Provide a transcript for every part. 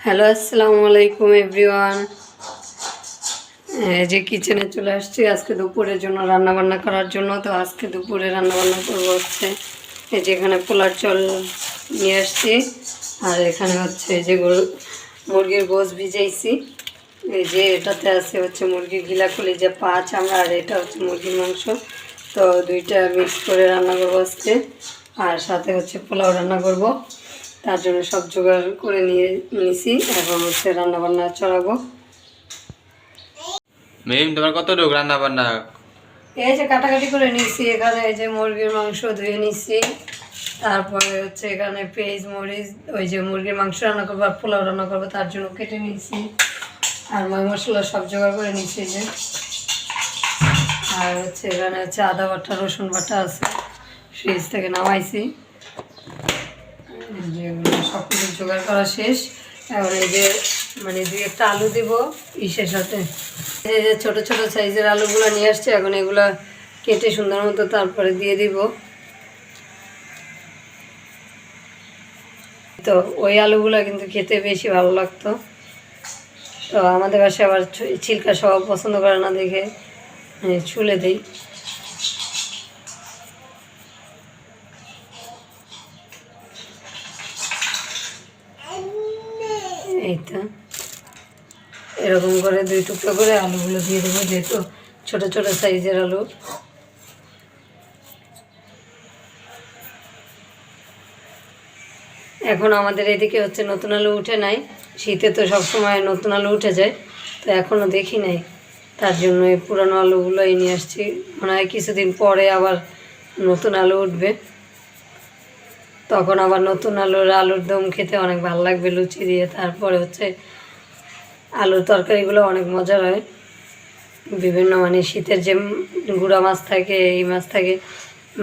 Hello, আসসালামু আলাইকুম everyone. এই যে কিচেনে চলে আসছি আজকে দুপুরের জন্য রান্নাবান্না করার জন্য। তো আজকে দুপুরে রান্নাবান্না করবো হচ্ছে এই যে এখানে পোলার চাল নিয়ে আসছি, আর এখানে হচ্ছে এই যে মুরগির গোশ ভিজাইছি। এই যে এটাতে আছে হচ্ছে মুরগির গিলাকুলি যে পা চামড়া, আর এটা হচ্ছে মুরগির মাংস। তো দুইটা মিক্স করে রান্না করবো আজকে, আর সাথে হচ্ছে পোলাও রান্না করব। তার জন্য সব জোগাড় করে নিয়েছি, এখন হচ্ছে রান্না বান্না চড়াবো। মেম তোমার কতটুকু রান্না বান্না? এই যে কাটাকাটি করে নিয়েছি, এখানে এই যে মুরগির মাংস ধুয়ে নিয়েছি, তারপরে হচ্ছে এখানে পেঁয়াজ মরিচ ওই যে মুরগির মাংস রান্না করবো আর পোলাও রান্না করবো তার জন্য কেটে নিয়েছি, আর মশলা সব জোগাড় করে নিয়েছি যে। আর হচ্ছে এখানে হচ্ছে আদা বাটা রসুন বাটা আছে, ফ্রিজ থেকে নামাইছি। যেগুলো সব কিছু জোগাড় করা শেষ। এখন এই যে মানে দুই একটা আলু দিব ইসের সাথে, এই যে ছোটো ছোটো সাইজের আলুগুলো নিয়ে আসছে, এখন এগুলো কেটে সুন্দর মতো তারপরে দিয়ে দিব। তো ওই আলুগুলো কিন্তু খেতে বেশি ভালো লাগতো, তো আমাদের বাসায় আবার ছিলকা সহ পছন্দ করে না দেখে ছুলে দিই। এই তো এরকম করে দুই টুকরো করে আলুগুলো দিয়ে দেবো, যেহেতু ছোটো ছোটো সাইজের আলু। এখন আমাদের এদিকে হচ্ছে নতুন আলু উঠে নাই, শীতে তো সবসময় নতুন আলু উঠে যায়, তো এখনও দেখি নাই, তার জন্য এই পুরানো আলুগুলোই নিয়ে আসছি। মনে হয় কিছুদিন পরে আবার নতুন আলু উঠবে, তখন আবার নতুন আলুর দম খেতে অনেক ভালো লাগবে লুচি দিয়ে। তারপরে হচ্ছে আলুর তরকারিগুলো অনেক মজার হয়, বিভিন্ন মানে শীতের যে গুঁড়া মাছ থাকে, এই মাছ থাকে,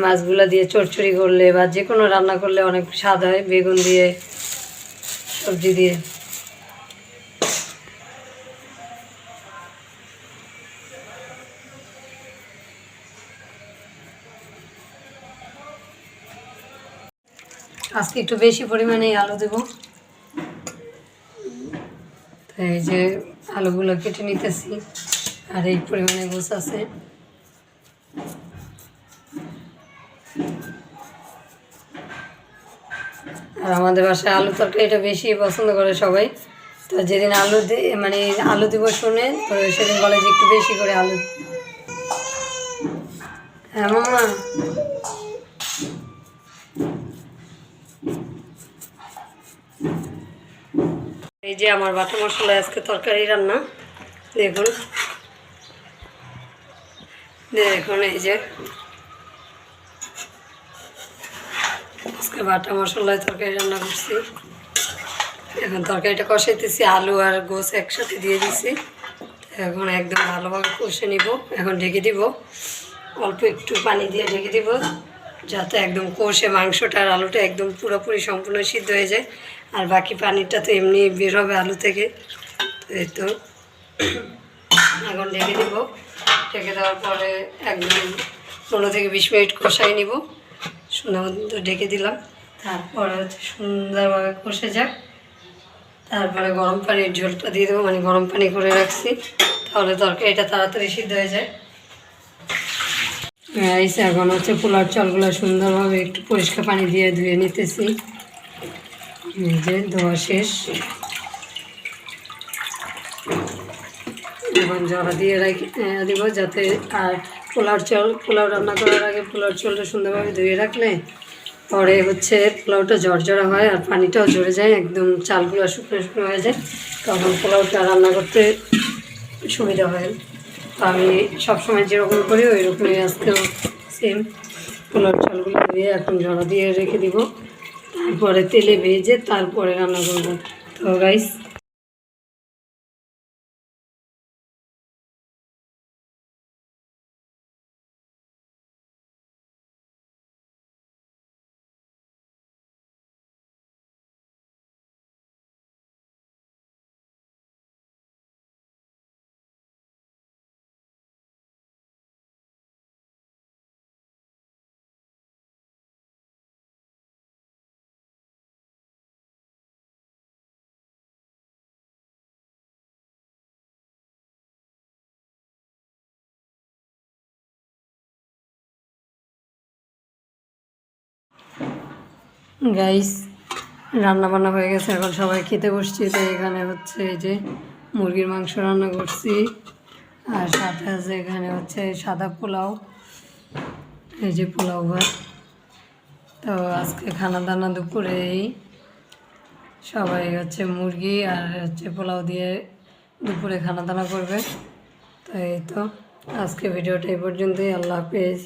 মাছগুলো দিয়ে চচ্চড়ি করলে বা যে কোনো রান্না করলে অনেক স্বাদ হয়, বেগুন দিয়ে সবজি দিয়ে। আজকে একটু বেশি পরিমাণে আলু দেব। তো এই যে আলুগুলো কেটে নিতেছি, আর এই পরিমাণে গোছ আছে। আর আমাদের বাসায় আলু তরকারিটা বেশি পছন্দ করে সবাই। তো যেদিন আলু মানে আলু দিব শুনে, তো সেদিন বলে যে একটু বেশি করে আলু। হ্যাঁ মামা, এই যে আমার বাটা মশলা আজকে তরকারি রান্না। দেখুন দেখুন এই যে আজকে বাটা মশলায় তরকারি রান্না করছি। এখন তরকারিটা কষাইতেছি, আলু আর গোছ একসাথে দিয়ে দিছি। এখন একদম ভালোভাবে কষে নিব। এখন ঢেকে দিব, অল্প একটু পানি দিয়ে ঢেকে দিব, যাতে একদম কষে মাংসটা আর আলুটা একদম পুরোপুরি সম্পূর্ণ সিদ্ধ হয়ে যায়। আর বাকি পানিটা তো এমনি বের হবে আলু থেকে। এই তো এখন ঢেকে দিব, ঢেকে দেওয়ার পরে একদম 15 থেকে 20 মিনিট কষাই নিব। সুন্দর মতো ঢেকে দিলাম, তারপরে হচ্ছে সুন্দরভাবে কষে যাক। তারপরে গরম পানির ঝোলটা দিয়ে দেবো, মানে গরম পানি করে রাখছি, তাহলে তরকারিটা তাড়াতাড়ি সিদ্ধ হয়ে যায়। এসে এখন হচ্ছে পোলার চালগুলো সুন্দরভাবে একটু পরিষ্কার পানি দিয়ে ধুয়ে নিতেছি। এই যে ধোয়া শেষ, এখন জড়া দিয়ে দিব যাতে। আর পোলাও রান্না করার আগে পোলার চালটা সুন্দরভাবে ধুয়ে রাখলে পরে হচ্ছে পোলাওটা ঝরঝরা হয়, আর পানিটাও ঝরে যায়, একদম চালগুলো শুকনো শুকনো হয়ে যায়, তখন পোলাওটা রান্না করতে সুবিধা হয়। তো আমি সবসময় যেরকম করি ওই রকমই আজকেও সেম পোলার চালগুলো ধুয়ে এখন জড়া দিয়ে রেখে দিব, তারপরে তেলে ভেজে তারপরে রান্না করব। তো গাইস গাইস রান্না বান্না হয়ে গেছে, এখন সবাই খেতে বসছি। তো এখানে হচ্ছে এই যে মুরগির মাংস রান্না করছি, আর সাথে আছে এখানে হচ্ছে সাদা পোলাও, এই যে পোলাও ভাত। তো আজকে খানা দানা দুপুরেই সবাই হচ্ছে মুরগি আর হচ্ছে পোলাও দিয়ে দুপুরে খানা দানা করবে। তো এই তো আজকে ভিডিওটা এই পর্যন্তই। আল্লাহ হাফেজ।